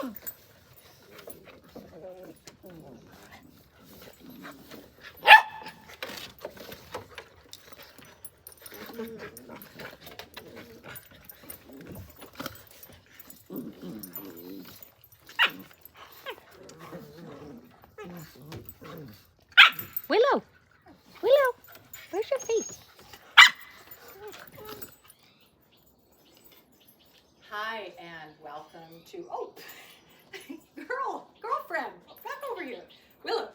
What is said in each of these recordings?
Willow, Willow, where's your face? Hi and welcome to, oh, girlfriend, back over here. Willow.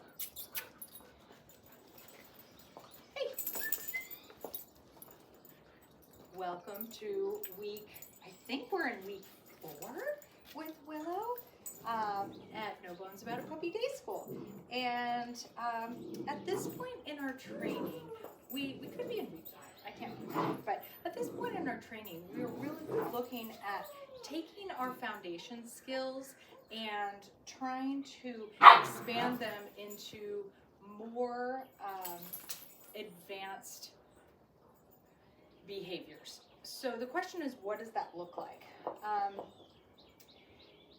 Hey. Welcome to I think we're in week 4 with Willow at No Bones About a Puppy Day School. And at this point in our training, we could be in week 5. I can't remember, but at this point in our training, we're really looking at taking our foundation skills and trying to expand them into more advanced behaviors. So the question is, what does that look like?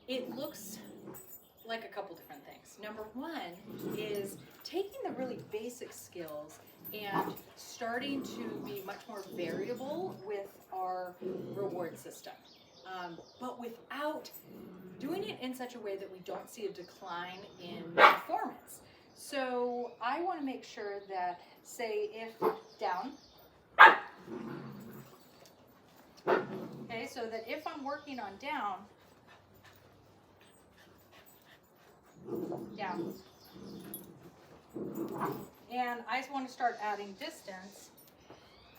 It looks like a couple different things. Number one is taking the really basic skills and starting to be much more variable with our reward system, but without doing it in such a way that we don't see a decline in performance. So I want to make sure that, say, if down, okay, so that if I'm working on down, and I just want to start adding distance,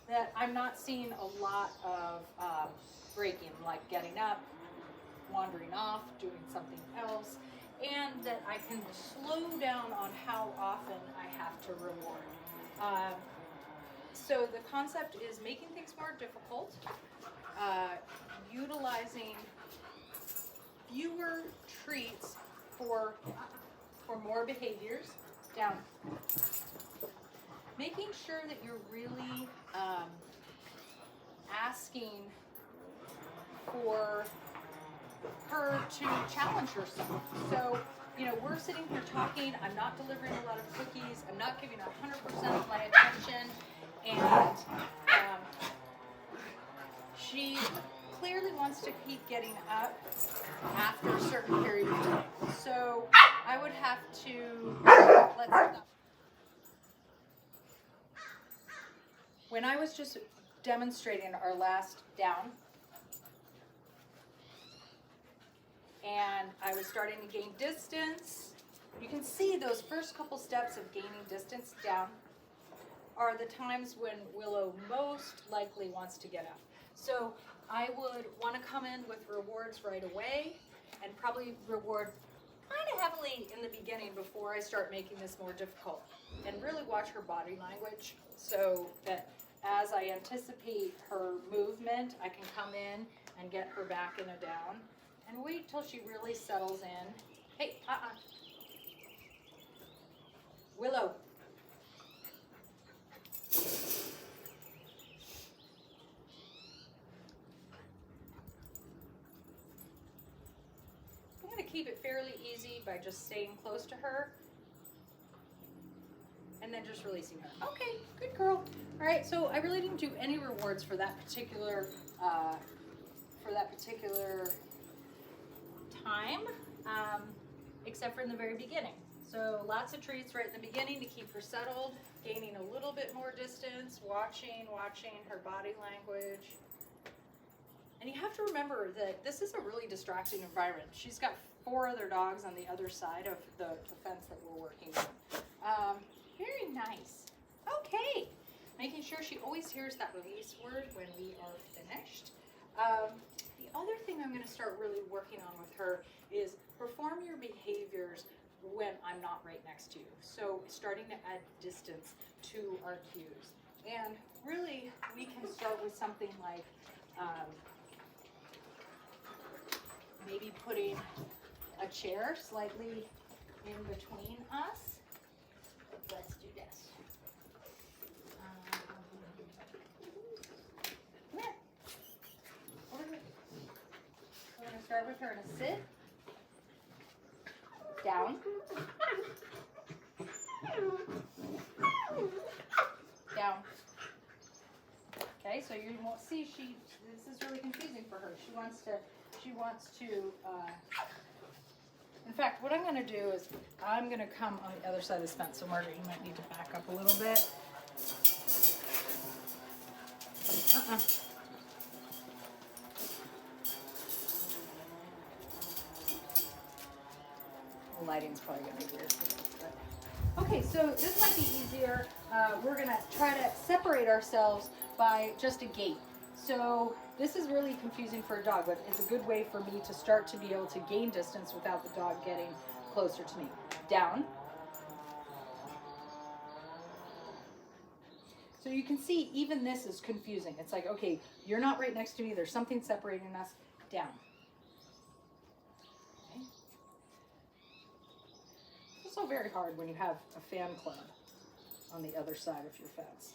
that I'm not seeing a lot of breaking, like getting up, wandering off, doing something else, and that I can slow down on how often I have to reward. So the concept is making things more difficult, utilizing fewer treats for more behaviors, down. Making sure that you're really asking for her to challenge herself. So, we're sitting here talking, I'm not delivering a lot of cookies, I'm not giving 100% of my attention, and she clearly wants to keep getting up after a certain period of time. So I would have to, when I was just demonstrating our last down, and I was starting to gain distance, you can see those first couple steps of gaining distance down are the times when Willow most likely wants to get up. So I would want to come in with rewards right away and probably reward kind of heavily in the beginning before I start making this more difficult, and really watch her body language so that as I anticipate her movement, I can come in and get her back in a down and wait till she really settles in. Hey, Willow. I'm going to keep it fairly easy by just staying close to her and then just releasing her. Okay, good girl. All right, so I really didn't do any rewards for that particular time, except for in the very beginning. So lots of treats right in the beginning to keep her settled, gaining a little bit more distance, watching her body language. And you have to remember that this is a really distracting environment. She's got 4 other dogs on the other side of the fence that we're working on. Very nice. Okay. Making sure she always hears that release word when we are finished. The other thing I'm going to start really working on with her is perform your behaviors when I'm not right next to you. So starting to add distance to our cues. And really, we can start with something like maybe putting a chair slightly in between us. Let's do this. Come here. Over here. We're going to start with her in a sit. so you won't see, this is really confusing for her. She wants to, in fact, what I'm going to do is I'm going to come on the other side of this fence. So Margaret, you might need to back up a little bit. The lighting's probably going to be weird. Okay, so this might be easier. We're going to try to separate ourselves by just a gate. So this is really confusing for a dog, but it's a good way for me to start to be able to gain distance without the dog getting closer to me. Down. So you can see even this is confusing. It's like, okay, you're not right next to me. There's something separating us. Down. Okay. It's also very hard when you have a fan club on the other side of your fence.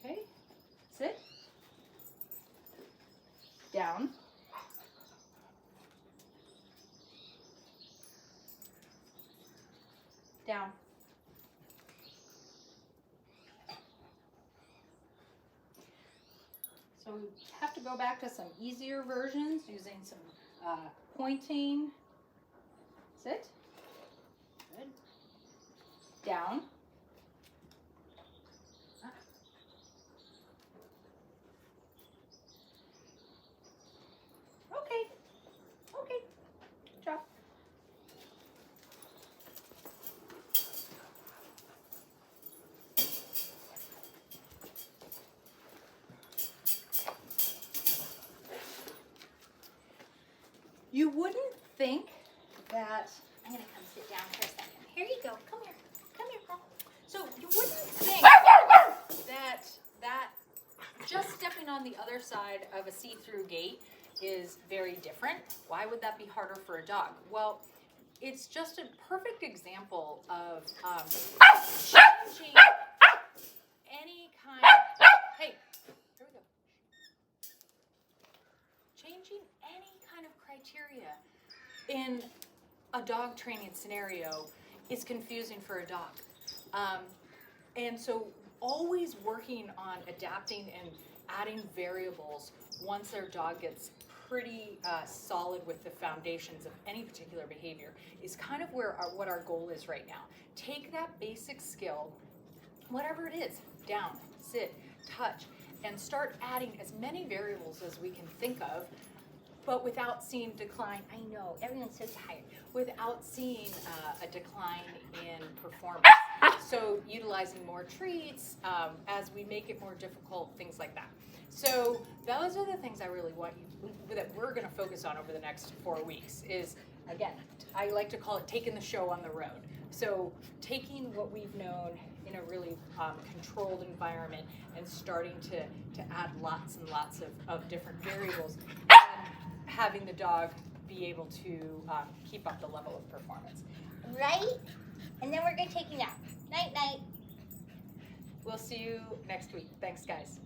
Okay, sit. Down. Down. So we have to go back to some easier versions using some pointing. Sit. Good. Down. Okay. Okay. Good job. You wouldn't think that, I'm gonna come sit down for a second. Here you go. Come here. Come here, girl. so you wouldn't think that just stepping on the other side of a see-through gate is very different. Why would that be harder for a dog? Well, it's just a perfect example of changing any kind of, hey, here we go. Changing any kind of criteria in a dog training scenario is confusing for a dog. And so always working on adapting and adding variables once their dog gets pretty solid with the foundations of any particular behavior is kind of where what our goal is right now. Take that basic skill, whatever it is, down, sit, touch, and start adding as many variables as we can think of, but without seeing decline. I know, everyone's so tired. Without seeing a decline in performance. So utilizing more treats as we make it more difficult, things like that. So those are the things I really want you, that we're going to focus on over the next 4 weeks is, again, I like to call it taking the show on the road. So taking what we've known in a really controlled environment and starting to add lots and lots of different variables and having the dog be able to keep up the level of performance. Right? And then we're gonna take you nap. Night, night. We'll see you next week. Thanks, guys.